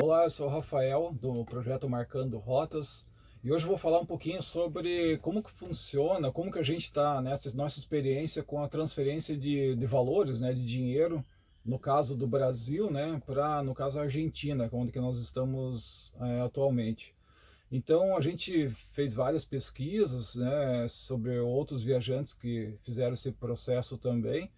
Olá, eu sou o Rafael do projeto Marcando Rotas e hoje eu vou falar um pouquinho sobre como que funciona, como que a gente está nessa nossa experiência com a transferência de valores, né, de dinheiro, no caso do Brasil, né, para, no caso, a Argentina, onde que nós estamos atualmente. Então a gente fez várias pesquisas, né, sobre outros viajantes que fizeram esse processo também,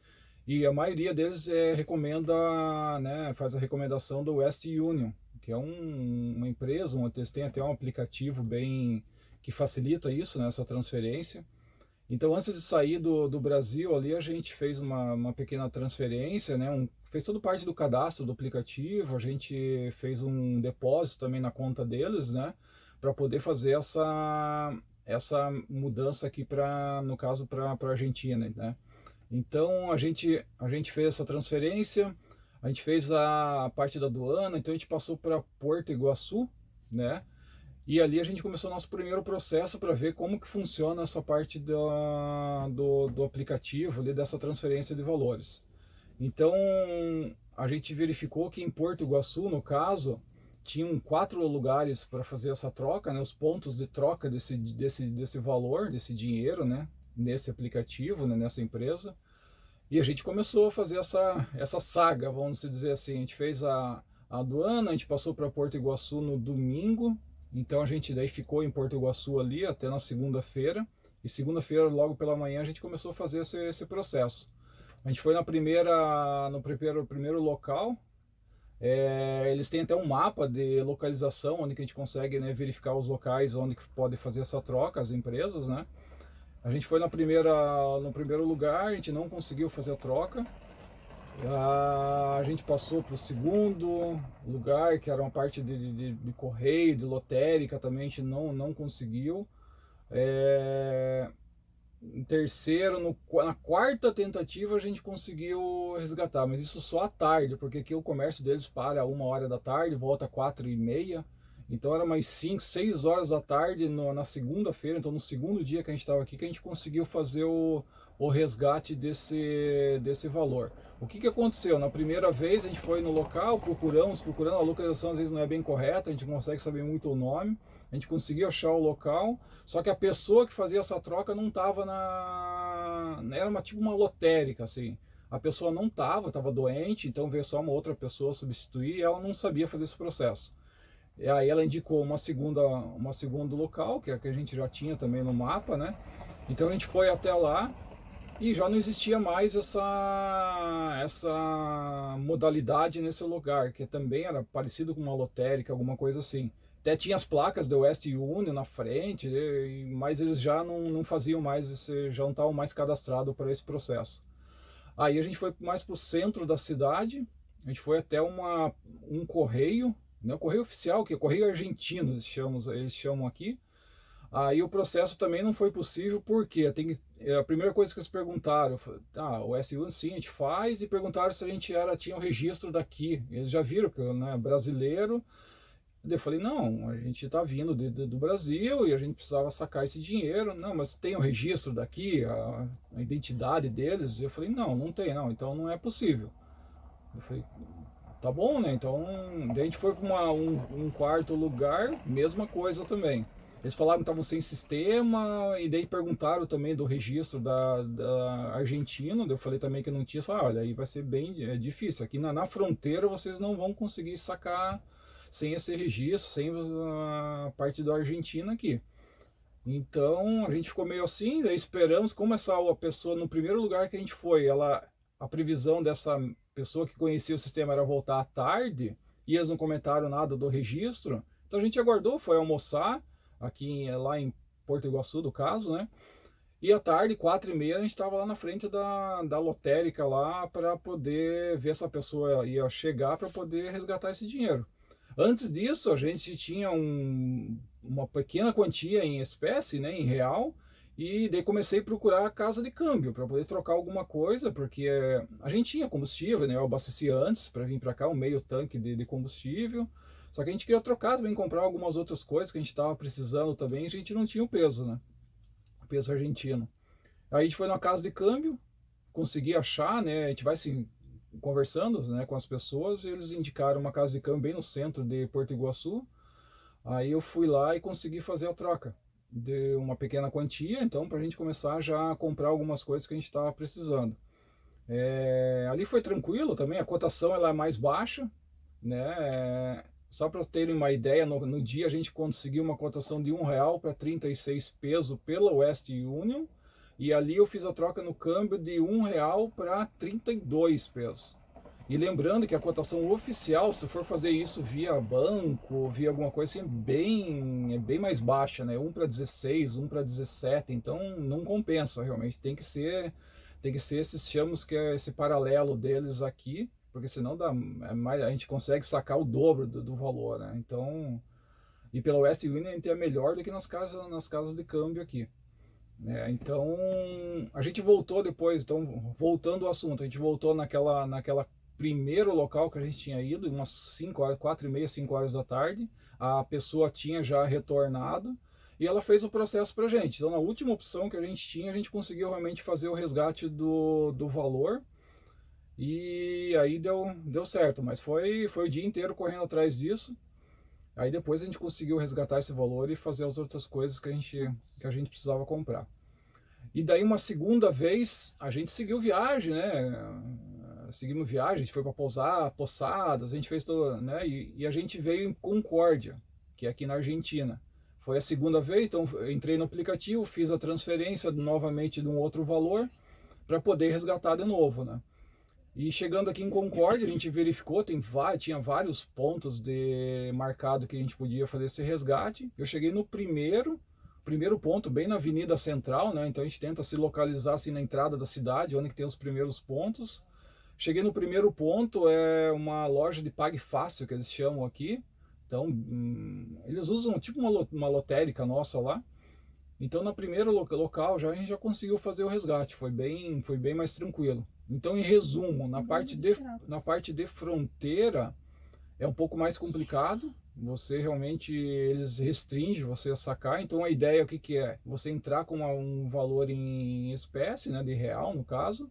e a maioria deles recomenda, né, faz a recomendação do Western Union, que é uma empresa, eles têm até um aplicativo bem que facilita isso, né, essa transferência. Então, antes de sair do Brasil, ali a gente fez uma pequena transferência, né? Fez toda parte do cadastro do aplicativo, a gente fez um depósito também na conta deles, né? Para poder fazer essa mudança aqui para, no caso, para a Argentina, né? Então, a gente fez essa transferência, a gente fez a parte da aduana, então a gente passou para Porto Iguaçu, né? E ali a gente começou o nosso primeiro processo para ver como que funciona essa parte do aplicativo, ali, dessa transferência de valores. Então, a gente verificou que em Porto Iguaçu, no caso, tinham 4 lugares para fazer essa troca, né, os pontos de troca desse valor, desse dinheiro, né, nesse aplicativo, né, nessa empresa. E a gente começou a fazer essa saga, vamos dizer assim. A gente fez a aduana, a gente passou para Porto Iguaçu no domingo, então a gente daí ficou em Porto Iguaçu ali até na segunda-feira, e segunda-feira, logo pela manhã, a gente começou a fazer esse processo. A gente foi no primeiro local, eles têm até um mapa de localização, onde que a gente consegue, né, verificar os locais onde que pode fazer essa troca, as empresas, né? A gente foi no primeiro lugar, a gente não conseguiu fazer a troca. A gente passou para o segundo lugar, que era uma parte de correio, de lotérica também, a gente não conseguiu. Em terceiro, na quarta tentativa a gente conseguiu resgatar, mas isso só à tarde, porque aqui o comércio deles para 1 hora da tarde, volta às 4h30. Então era mais 5, 6 horas da tarde na segunda-feira, então no segundo dia que a gente estava aqui, que a gente conseguiu fazer o resgate desse valor. O que aconteceu? Na primeira vez a gente foi no local, procurando, a localização às vezes não é bem correta, a gente não consegue saber muito o nome, a gente conseguiu achar o local, só que a pessoa que fazia essa troca não estava era tipo uma lotérica, assim. A pessoa não estava doente, então veio só uma outra pessoa substituir e ela não sabia fazer esse processo. E aí ela indicou uma segundo local, que é que a gente já tinha também no mapa, né? Então a gente foi até lá e já não existia mais essa modalidade nesse lugar, que também era parecido com uma lotérica, alguma coisa assim. Até tinha as placas do Western Union na frente, mas eles já não faziam mais, já não estavam mais cadastrados para esse processo. Aí a gente foi mais para o centro da cidade, a gente foi até um correio, né, o correio oficial, que é o correio argentino, eles chamam aqui. Aí o processo também não foi possível, porque a primeira coisa que eles perguntaram, o S1 sim, a gente faz, e perguntaram se a gente tinha o registro daqui. Eles já viram que eu, né, brasileiro. Eu falei, não, a gente está vindo do Brasil e a gente precisava sacar esse dinheiro. Não, mas tem o registro daqui, a identidade deles? Eu falei, não tem, não, então não é possível. Eu falei, tá bom, né? Então, daí a gente foi para um quarto lugar, mesma coisa também. Eles falaram que estavam sem sistema, e daí perguntaram também do registro da Argentina. Eu falei também que não tinha. Falaram, olha, aí vai ser bem difícil. Aqui na fronteira vocês não vão conseguir sacar sem esse registro, sem a parte da Argentina aqui. Então a gente ficou meio assim, daí esperamos, como a pessoa no primeiro lugar que a gente foi, a previsão dessa pessoa que conhecia o sistema era voltar à tarde, e eles não comentaram nada do registro, então a gente aguardou, foi almoçar, lá em Porto Iguaçu, do caso, né? E à tarde, 4h30, a gente estava lá na frente da lotérica lá para poder ver se a pessoa ia chegar para poder resgatar esse dinheiro. Antes disso, a gente tinha uma pequena quantia em espécie, né, em real, e daí comecei a procurar a casa de câmbio para poder trocar alguma coisa, porque a gente tinha combustível, né, eu abasteci antes para vir para cá, um meio tanque de combustível, só que a gente queria trocar também, comprar algumas outras coisas que a gente estava precisando também, e a gente não tinha o peso, né, o peso argentino. Aí a gente foi na casa de câmbio, consegui achar, né, a gente vai assim, conversando, né, com as pessoas, eles indicaram uma casa de câmbio bem no centro de Porto Iguaçu. Aí eu fui lá e consegui fazer a troca de uma pequena quantia, então para a gente começar já a comprar algumas coisas que a gente estava precisando. Ali foi tranquilo também, a cotação ela é mais baixa, né? Só para terem uma ideia, no dia a gente conseguiu uma cotação de R$ 1 para 36 pesos pela Western Union, e ali eu fiz a troca no câmbio de R$ 1 para 32 pesos. E lembrando que a cotação oficial, se for fazer isso via banco, via alguma coisa assim, é bem mais baixa, né? 1 para 16, 1 para 17, então não compensa realmente, tem que ser esses chamos que é esse paralelo deles aqui, porque senão a gente consegue sacar o dobro do valor, né? Então, e pela Western Union a gente é melhor do que nas casas de câmbio aqui, né? Então, a gente voltou depois, então, voltando ao assunto, a gente voltou naquela primeiro local que a gente tinha ido, umas 5 horas, 4h30, 5 horas da tarde, a pessoa tinha já retornado, e ela fez o processo para a gente. Então, na última opção que a gente tinha, a gente conseguiu realmente fazer o resgate do valor. E aí deu certo, mas foi o dia inteiro correndo atrás disso. Aí depois a gente conseguiu resgatar esse valor e fazer as outras coisas que a gente precisava comprar. E daí uma segunda vez a gente seguiu viagem, né? Seguimos viagem, a gente foi para Posadas, a gente fez tudo, né? E a gente veio em Concórdia, que é aqui na Argentina. Foi a segunda vez, então eu entrei no aplicativo, fiz a transferência novamente de um outro valor para poder resgatar de novo, né? E chegando aqui em Concórdia, a gente verificou, tinha vários pontos de marcado que a gente podia fazer esse resgate. Eu cheguei no primeiro ponto, bem na Avenida Central, né? Então a gente tenta se localizar assim na entrada da cidade, onde que tem os primeiros pontos. Cheguei no primeiro ponto, é uma loja de Pague Fácil, que eles chamam aqui. Então, eles usam tipo uma lotérica nossa lá. Então, no primeiro local, a gente já conseguiu fazer o resgate, foi bem mais tranquilo. Então, em resumo, na parte de fronteira, é um pouco mais complicado. Você realmente, eles restringem você a sacar. Então, a ideia, o que é? Você entrar com um valor em espécie, né, de real, no caso,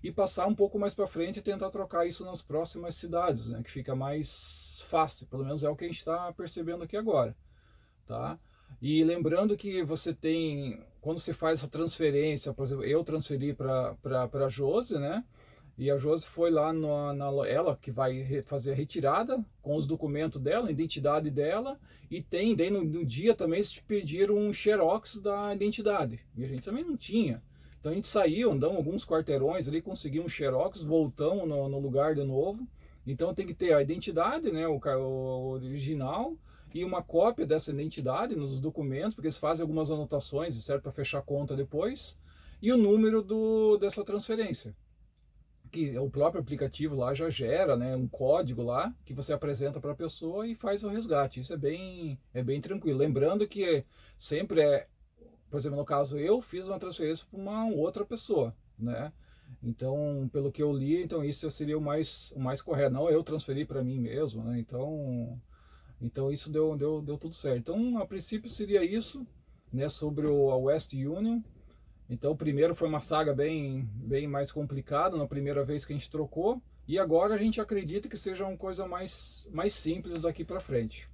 e passar um pouco mais para frente e tentar trocar isso nas próximas cidades, né, que fica mais fácil, pelo menos é o que a gente está percebendo aqui agora, tá? E lembrando que você tem, quando você faz essa transferência, por exemplo, eu transferi para a Josi, né? E a Josi foi lá ela que vai fazer a retirada com os documentos dela, a identidade dela, e daí no dia também eles te pediram um xerox da identidade, e a gente também não tinha. Então a gente saiu, andamos alguns quarteirões ali, conseguimos um xerox, voltamos no lugar de novo. Então tem que ter a identidade, né, o original, e uma cópia dessa identidade nos documentos, porque eles fazem algumas anotações e serve para fechar a conta depois, e o número dessa transferência, que o próprio aplicativo lá já gera, né, um código lá que você apresenta para a pessoa e faz o resgate. Isso é bem tranquilo. Lembrando que sempre por exemplo, no caso eu fiz uma transferência para uma outra pessoa, né? Então, pelo que eu li, então isso seria o mais correto. Não eu transferi para mim mesmo, né? Então isso deu tudo certo. Então, a princípio seria isso, né, sobre a Western Union. Então, primeiro foi uma saga bem mais complicada na primeira vez que a gente trocou, e agora a gente acredita que seja uma coisa mais simples daqui para frente.